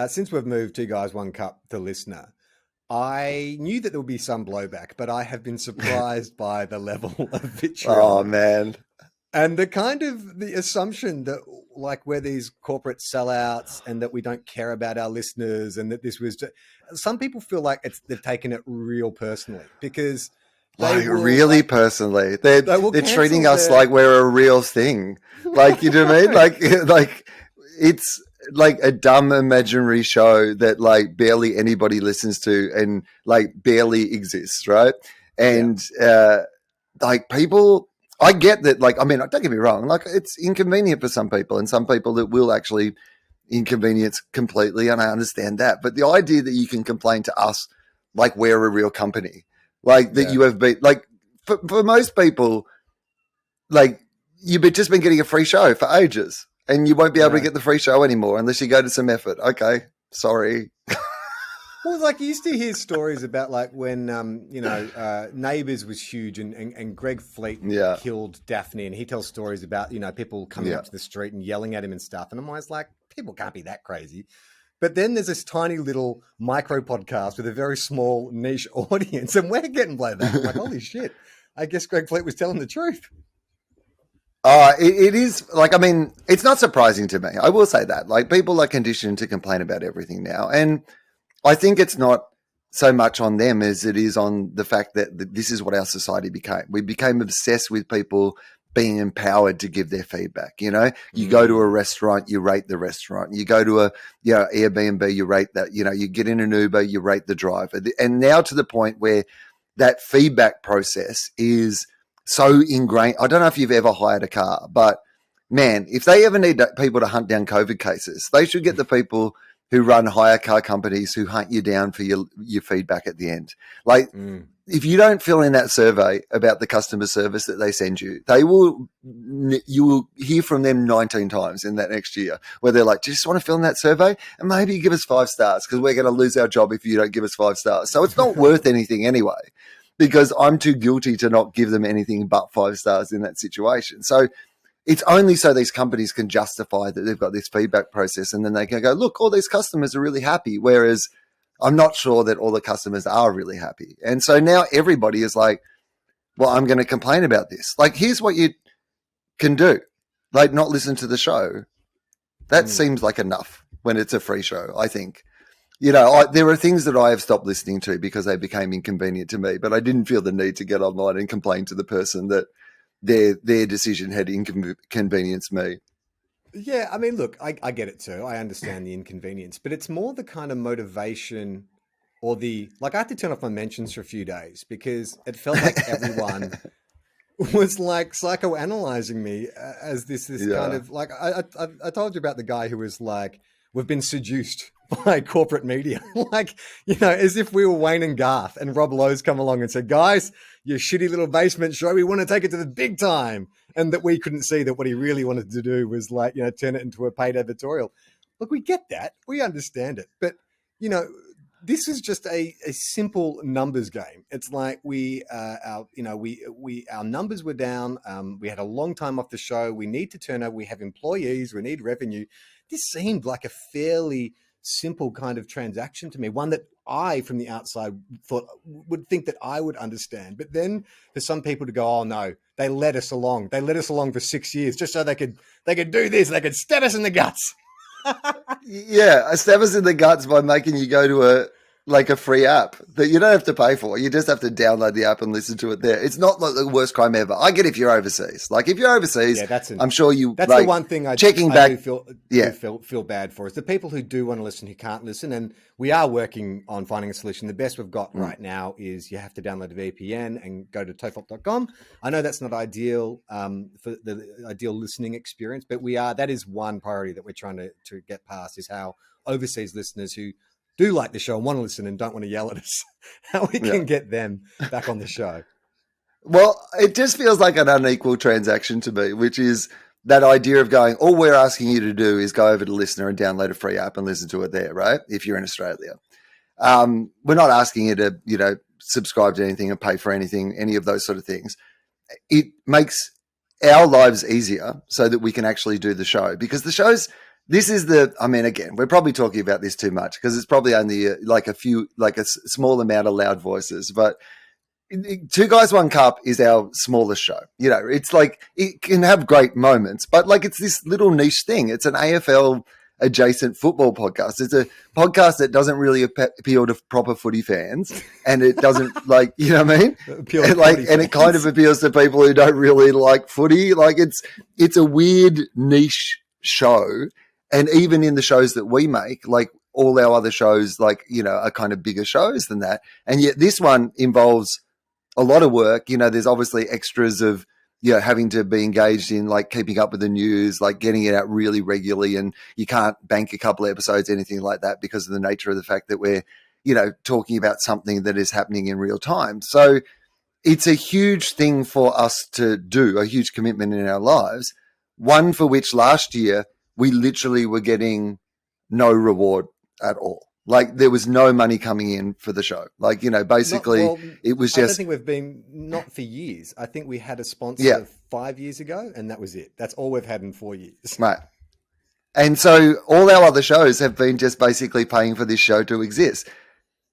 Since we've moved Two Guys, One Cup to Listener, I knew that there would be some blowback, but I have been surprised by the level of Oh vitriol man. and the kind of the assumption that like we're these corporate sellouts and that we don't care about our listeners and that this was just, some people feel like they've taken it real personally because Like really personally, they're they will they're treating cancel us their like we're a real thing. Like, you know what I mean? Like it's like a dumb imaginary show that like barely anybody listens to and like barely exists, right? yeah. And like people, I get that. Like, I mean, don't get me wrong. Like, it's inconvenient for some people, and some people it will actually inconvenience completely, and I understand that. But the idea that you can complain to us like we're a real company, like that Yeah. you have been like for most people, like you've just been getting a free show for ages, and you won't be able to Yeah. get the free show anymore unless you go to some effort. Okay, sorry. Well, like you used to hear stories about like when Neighbours was huge and Greg Fleet Yeah, killed Daphne, and he tells stories about people coming yeah. up to the street and yelling at him and stuff. And I'm always like, people can't be that crazy. But then there's this tiny little micro podcast with a very small niche audience, and we're getting blowback. I'm like, holy shit! I guess Greg Fleet was telling the truth. It is like, I mean, it's not surprising to me. I will say that. Like, people are conditioned to complain about everything now. And I think it's not so much on them as it is on the fact that this is what our society became. We became obsessed with people being empowered to give their feedback. You know, you go to a restaurant, you rate the restaurant. You go to a Airbnb, you rate that. You know, you get in an Uber, you rate the driver. And now to the point where that feedback process is so ingrained. I don't know if you've ever hired a car, but man, if they ever need people to hunt down COVID cases, they should get the people who run hire car companies who hunt you down for your feedback at the end. Like, if you don't fill in that survey about the customer service that they send you, you will hear from them 19 times in that next year where they're like, do you just want to fill in that survey? And maybe give us 5 stars because we're going to lose our job if you don't give us 5 stars. So it's not worth anything anyway, because I'm too guilty to not give them anything but 5 stars in that situation. So it's only so these companies can justify that they've got this feedback process, and then they can go, look, all these customers are really happy. Whereas I'm not sure that all the customers are really happy. And so now everybody is like, well, I'm going to complain about this. Like, here's what you can do. Like, not listen to the show. That seems like enough when it's a free show, I think. You know, there are things that I have stopped listening to because they became inconvenient to me, but I didn't feel the need to get online and complain to the person that their decision had inconvenienced me. Yeah, I mean, look, I get it too. I understand the inconvenience, but it's more the kind of motivation or I had to turn off my mentions for a few days because it felt like everyone was like psychoanalyzing me as this kind of like, I told you about the guy who was like, we've been seduced by corporate media. Like, as if we were Wayne and Garth and Rob Lowe's come along and said, guys, your shitty little basement show, we want to take it to the big time. And that we couldn't see that what he really wanted to do was like, turn it into a paid editorial. Look, we get that. We understand it. But, this is just a simple numbers game. It's like our numbers were down. We had a long time off the show. We need to turn over. We have employees. We need revenue. This seemed like a fairly simple kind of transaction to me, one that I, from the outside, would think that I would understand. But then for some people to go, oh no, they led us along. They led us along for 6 years just so they could do this. They could stab us in the guts. Yeah, stab us in the guts by making you go to a free app that you don't have to pay for. You just have to download the app and listen to it there. It's not like the worst crime ever. I get if you're overseas. Like, if you're overseas, I'm sure you. That's like, the one thing I feel bad for is the people who do want to listen who can't listen. And we are working on finding a solution. The best we've got right now is you have to download a VPN and go to TOFOP.com. I know that's not ideal for the ideal listening experience, but that is one priority that we're trying to get past is how overseas listeners who do like the show and want to listen and don't want to yell at us, how we can get them back on the show. Well, it just feels like an unequal transaction to me, which is that idea of going, all we're asking you to do is go over to Listener and download a free app and listen to it there, right? If you're in Australia. We're not asking you to, subscribe to anything and pay for anything, any of those sort of things. It makes our lives easier so that we can actually do the show, because the show's this is the, I mean, again, we're probably talking about this too much because it's probably only like a few, like a small amount of loud voices, but Two Guys, One Cup is our smallest show. You know, it's like, it can have great moments, but like it's this little niche thing. It's an AFL adjacent football podcast. It's a podcast that doesn't really appeal to proper footy fans, and it doesn't like, you know what I mean? And it kind of appeals to people who don't really like footy. Like it's a weird niche show. And even in the shows that we make, like all our other shows, like, you know, are kind of bigger shows than that. And yet this one involves a lot of work. You know, there's obviously extras of, you know, having to be engaged in like keeping up with the news, like getting it out really regularly. And you can't bank a couple of episodes, anything like that, because of the nature of the fact that we're, you know, talking about something that is happening in real time. So it's a huge thing for us to do, a huge commitment in our lives. One for which last year we literally were getting no reward at all. Like there was no money coming in for the show. Like, you know, basically it was just. I don't think we've been, not for years. I think we had a sponsor 5 years ago and that was it. That's all we've had in 4 years. Right. And so all our other shows have been just basically paying for this show to exist.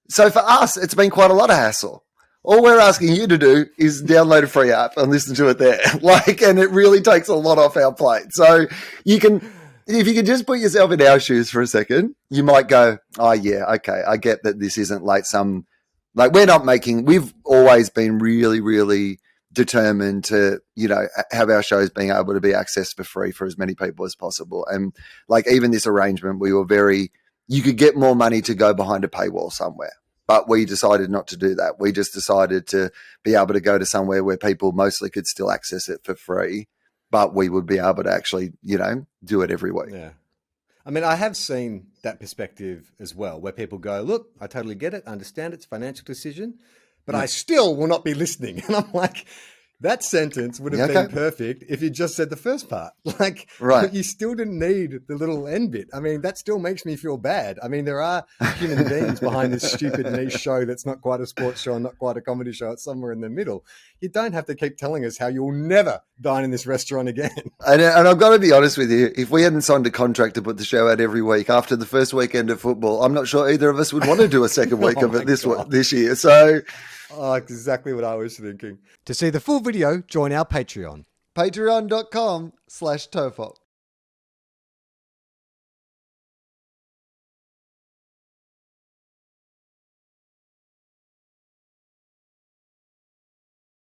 So for us, it's been quite a lot of hassle. All we're asking you to do is download a free app and listen to it there. Like, and it really takes a lot off our plate. So you can, if you can just put yourself in our shoes for a second, you might go, oh yeah, okay, I get that this isn't like some, like we've always been really, really determined to, you know, have our shows being able to be accessed for free for as many people as possible. And like even this arrangement, you could get more money to go behind a paywall somewhere. But we decided not to do that. We just decided to be able to go to somewhere where people mostly could still access it for free, but we would be able to actually, you know, do it every week. Yeah. I mean, I have seen that perspective as well, where people go, look, I totally get it. I understand it's a financial decision, but I still will not be listening. And I'm like, that sentence would have been perfect if you just said the first part. Like, right. You still didn't need the little end bit. I mean, that still makes me feel bad. I mean, there are human beings behind this stupid niche show that's not quite a sports show and not quite a comedy show. It's somewhere in the middle. You don't have to keep telling us how you'll never dine in this restaurant again. And I've got to be honest with you, if we hadn't signed a contract to put the show out every week after the first weekend of football, I'm not sure either of us would want to do a second week of it this year. So... Oh, exactly what I was thinking. To see the full video, join our Patreon. Patreon.com/TOFOP.